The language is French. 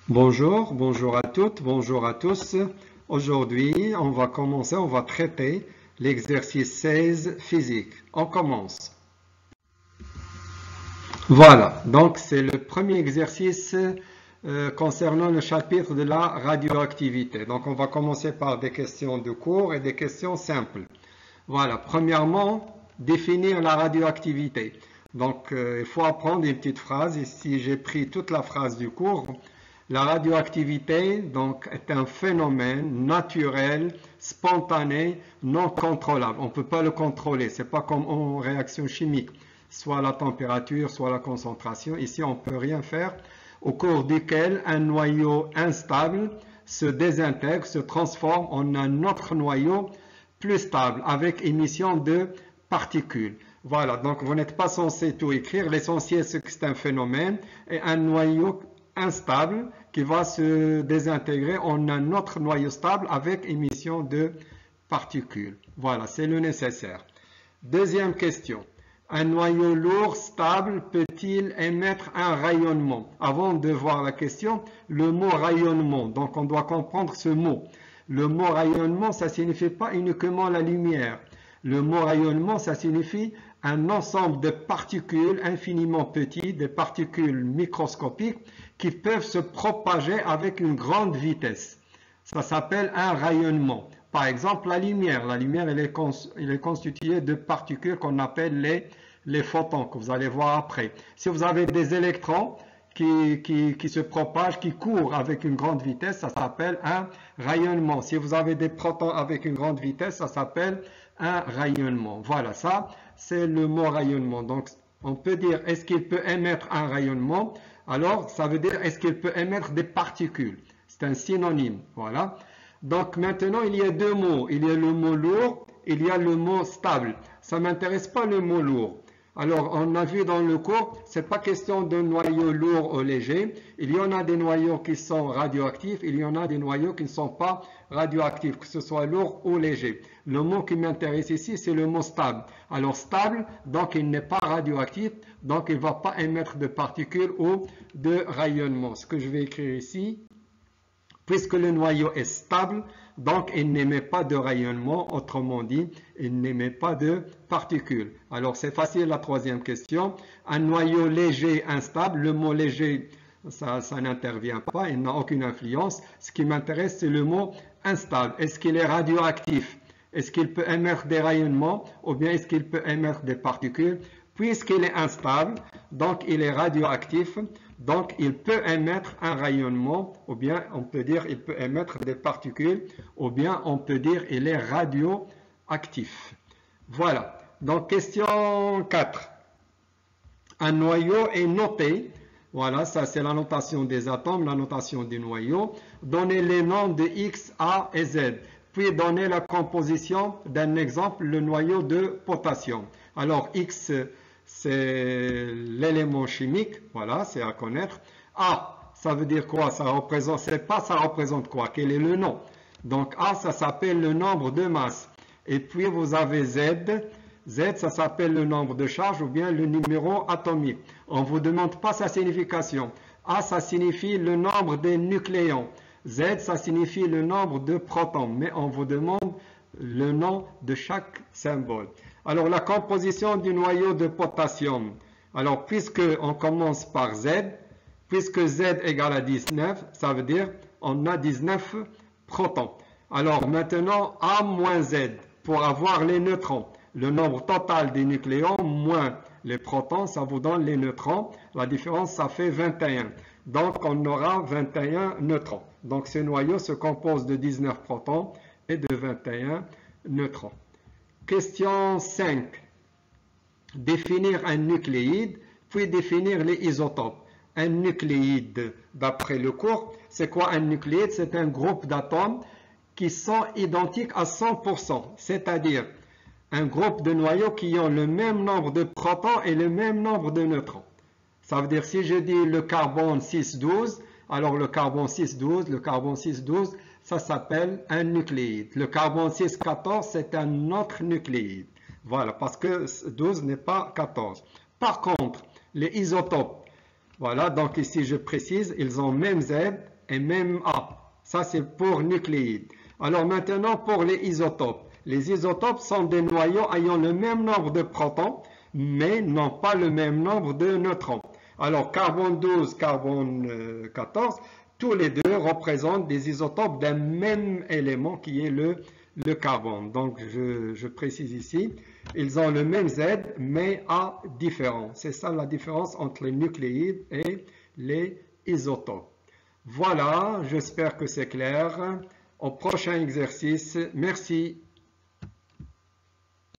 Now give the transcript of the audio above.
Bonjour à toutes, bonjour à tous. Aujourd'hui, on va traiter l'exercice 16 physique. On commence. Voilà, donc c'est le premier exercice concernant le chapitre de la radioactivité. Donc on va commencer par des questions de cours et des questions simples. Voilà, premièrement, définir la radioactivité. Donc il faut apprendre une petite phrase. Ici, j'ai pris toute la phrase du cours. La radioactivité donc, est un phénomène naturel, spontané, non contrôlable. On ne peut pas le contrôler. Ce n'est pas comme en réaction chimique, soit la température, soit la concentration. Ici, on ne peut rien faire. Au cours duquel un noyau instable se désintègre, se transforme en un autre noyau plus stable, avec émission de particules. Voilà, donc vous n'êtes pas censé tout écrire. L'essentiel, c'est que c'est un phénomène et un noyau instable qui va se désintégrer en un autre noyau stable avec émission de particules. Voilà, c'est le nécessaire. Deuxième question. Un noyau lourd stable peut-il émettre un rayonnement? Avant de voir la question, le mot rayonnement, donc on doit comprendre ce mot. Le mot rayonnement, ça ne signifie pas uniquement la lumière. Le mot rayonnement, ça signifie un ensemble de particules infiniment petites, des particules microscopiques qui peuvent se propager avec une grande vitesse. Ça s'appelle un rayonnement. Par exemple, la lumière. La lumière, elle est constituée de particules qu'on appelle les photons, que vous allez voir après. Si vous avez des électrons qui se propagent, qui courent avec une grande vitesse, ça s'appelle un rayonnement. Si vous avez des protons avec une grande vitesse, ça s'appelle un rayonnement. Voilà, ça, c'est le mot rayonnement. Donc, on peut dire, est-ce qu'il peut émettre un rayonnement? Alors, ça veut dire, est-ce qu'il peut émettre des particules? C'est un synonyme, voilà. Donc, maintenant, il y a deux mots. Il y a le mot lourd, il y a le mot stable. Ça ne m'intéresse pas le mot lourd. Alors, on a vu dans le cours, ce n'est pas question de noyaux lourds ou légers. Il y en a des noyaux qui sont radioactifs, il y en a des noyaux qui ne sont pas radioactifs, que ce soit lourd ou léger. Le mot qui m'intéresse ici, c'est le mot stable. Alors, stable, donc il n'est pas radioactif, donc il ne va pas émettre de particules ou de rayonnement. Ce que je vais écrire ici, puisque le noyau est stable, donc il n'émet pas de rayonnement, autrement dit, il n'émet pas de particules. Alors c'est facile la troisième question. Un noyau léger instable, le mot léger, ça n'intervient pas, il n'a aucune influence. Ce qui m'intéresse, c'est le mot instable. Est-ce qu'il est radioactif? Est-ce qu'il peut émettre des rayonnements ou bien est-ce qu'il peut émettre des particules? Puisqu'il est instable, donc il est radioactif, donc il peut émettre un rayonnement, ou bien on peut dire il peut émettre des particules, ou bien on peut dire il est radioactif. Voilà, donc question 4. Un noyau est noté, voilà, ça c'est la notation des atomes, la notation du noyau. Donnez les noms de X, A et Z, puis donnez la composition d'un exemple, le noyau de potassium. Alors X, c'est l'élément chimique, voilà, c'est à connaître. A, ça veut dire quoi? Ça représente, c'est pas ça représente quoi? Quel est le nom? Donc A, ça s'appelle le nombre de masse. Et puis vous avez Z. Z, ça s'appelle le nombre de charges ou bien le numéro atomique. On ne vous demande pas sa signification. A, ça signifie le nombre des nucléons. Z, ça signifie le nombre de protons. Mais on vous demande le nom de chaque symbole. Alors, la composition du noyau de potassium. Alors, puisque on commence par Z, puisque Z égale à 19, ça veut dire on a 19 protons. Alors, maintenant, A moins Z, pour avoir les neutrons. Le nombre total des nucléons moins les protons, ça vous donne les neutrons. La différence, ça fait 21. Donc, on aura 21 neutrons. Donc, ce noyau se compose de 19 protons et de 21 neutrons. Question 5. Définir un nucléide, puis définir les isotopes. Un nucléide, d'après le cours, c'est quoi un nucléide? C'est un groupe d'atomes qui sont identiques à 100%, c'est-à-dire un groupe de noyaux qui ont le même nombre de protons et le même nombre de neutrons. Ça veut dire si je dis le carbone 6,12, alors le carbone 6,12, ça s'appelle un nucléide. Le carbone 6,14, c'est un autre nucléide. Voilà, parce que 12 n'est pas 14. Par contre, les isotopes, voilà, donc ici je précise, ils ont même Z, et même A. Ça, c'est pour nucléides. Alors maintenant, pour les isotopes. Les isotopes sont des noyaux ayant le même nombre de protons, mais n'ont pas le même nombre de neutrons. Alors, carbone 12, carbone 14, tous les deux représentent des isotopes d'un même élément qui est le carbone. Donc, je précise ici, ils ont le même Z, mais A différent. C'est ça la différence entre les nucléides et les isotopes. Voilà, j'espère que c'est clair. Au prochain exercice, merci.